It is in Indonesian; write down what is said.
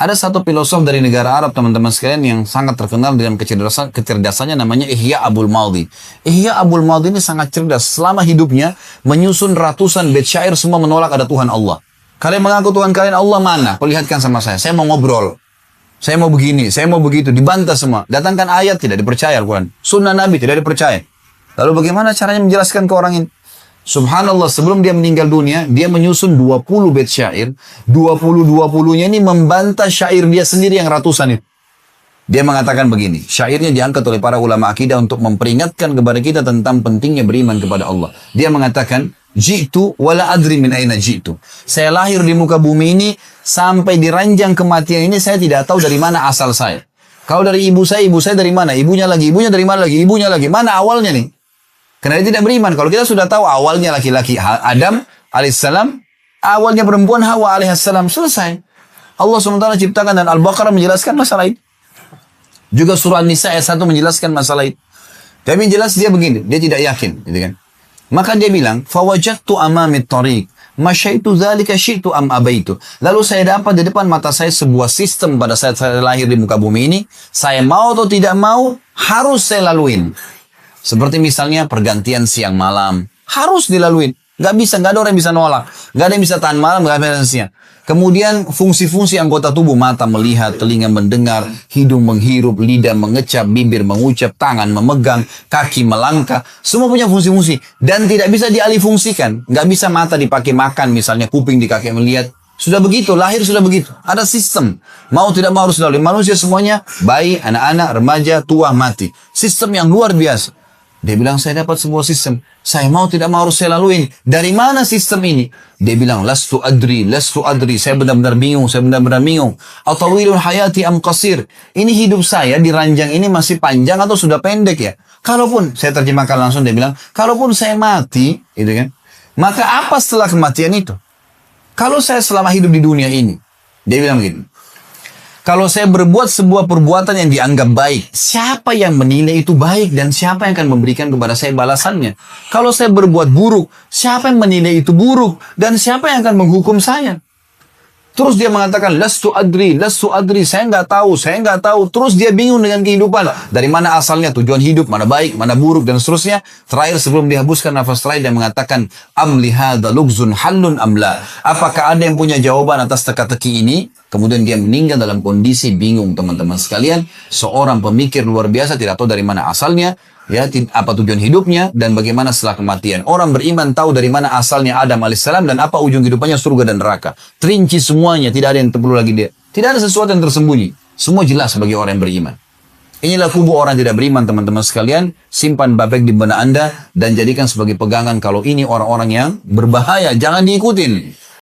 Ada satu filosof dari negara Arab, teman-teman sekalian, yang sangat terkenal dengan kecerdasannya, namanya Ihya Abul Maldi. Ihya Abul Maldi ini sangat cerdas. Selama hidupnya menyusun ratusan bait syair semua menolak ada Tuhan Allah. Kalian mengaku Tuhan kalian Allah mana? Perlihatkan sama saya mau ngobrol. Saya mau begini, saya mau begitu. Dibantah semua. Datangkan ayat, tidak dipercaya Al-Quran. Sunnah Nabi, tidak dipercaya. Lalu bagaimana caranya menjelaskan ke orang ini? Subhanallah, sebelum dia meninggal dunia, dia menyusun 20 bait syair. 20-20-nya ini membantah syair dia sendiri yang ratusan itu. Dia mengatakan begini, syairnya diangkat oleh para ulama akidah untuk memperingatkan kepada kita tentang pentingnya beriman kepada Allah. Dia mengatakan, jitu wala adri min aina jitu. Saya lahir di muka bumi ini, sampai di ranjang kematian ini, saya tidak tahu dari mana asal saya. Kalau dari ibu saya dari mana? Ibunya dari mana lagi? Ibunya lagi. Mana awalnya nih? Karena dia tidak beriman. Kalau kita sudah tahu awalnya laki-laki Adam alaihissalam, awalnya perempuan Hawa alaihissalam, selesai. Allah SWT ciptakan, dan Al-Baqarah menjelaskan masalah itu. Juga surah An-Nisa ayat 1 menjelaskan masalah itu. Tapi jelas dia begini, dia tidak yakin, gitu kan. Maka dia bilang, fawajadtu amami tariq, masyaitu dzalika syi'tu am abaitu. Lalu saya dapat di depan mata saya sebuah sistem pada saat saya lahir di muka bumi ini, saya mau atau tidak mau, harus saya laluin. Seperti misalnya pergantian siang malam. Harus dilaluin. Gak ada orang yang bisa nolak. Gak ada yang bisa tahan malam, gak ada yang siang. Kemudian fungsi-fungsi anggota tubuh, mata melihat, telinga mendengar, hidung menghirup, lidah mengecap, bibir mengucap, tangan memegang, kaki melangkah. Semua punya fungsi-fungsi. Dan tidak bisa dialihfungsikan. Gak bisa mata dipakai makan, misalnya kuping dipakai melihat. Sudah begitu, lahir sudah begitu. Ada sistem. Mau tidak mau harus dilalui. Manusia semuanya, bayi, anak-anak, remaja, tua, mati. Sistem yang luar biasa. Dia bilang, saya dapat sebuah sistem. Saya mau tidak mau harus saya lalui. Dari mana sistem ini? Dia bilang, lastu adri. Saya benar-benar bingung. Atawilun hayati am qasir. Ini hidup saya di ranjang ini masih panjang atau sudah pendek ya? Kalaupun, saya terjemahkan langsung, dia bilang, kalaupun saya mati, gitu kan, maka apa setelah kematian itu? Kalau saya selama hidup di dunia ini, dia bilang begini, kalau saya berbuat sebuah perbuatan yang dianggap baik, siapa yang menilai itu baik dan siapa yang akan memberikan kepada saya balasannya? Kalau saya berbuat buruk, siapa yang menilai itu buruk dan siapa yang akan menghukum saya? Terus dia mengatakan, lastu adri, saya nggak tahu. Terus dia bingung dengan kehidupan. Dari mana asalnya tujuan hidup, mana baik, mana buruk, dan seterusnya. Terakhir sebelum dihembuskan nafas terakhir, dia mengatakan, amli hadza lugzun hallun amla. Apakah ada yang punya jawaban atas teka-teki ini? Kemudian dia meninggal dalam kondisi bingung, teman-teman sekalian. Seorang pemikir luar biasa, tidak tahu dari mana asalnya, ya, apa tujuan hidupnya dan bagaimana setelah kematian. Orang beriman tahu dari mana asalnya Adam alaihissalam dan apa ujung hidupnya, surga dan neraka. Terinci semuanya, tidak ada yang perlu lagi dia. Tidak ada sesuatu yang tersembunyi. Semua jelas bagi orang yang beriman. Inilah kubu orang tidak beriman, teman-teman sekalian. Simpan baik di benak Anda dan jadikan sebagai pegangan kalau ini orang-orang yang berbahaya. Jangan diikutin.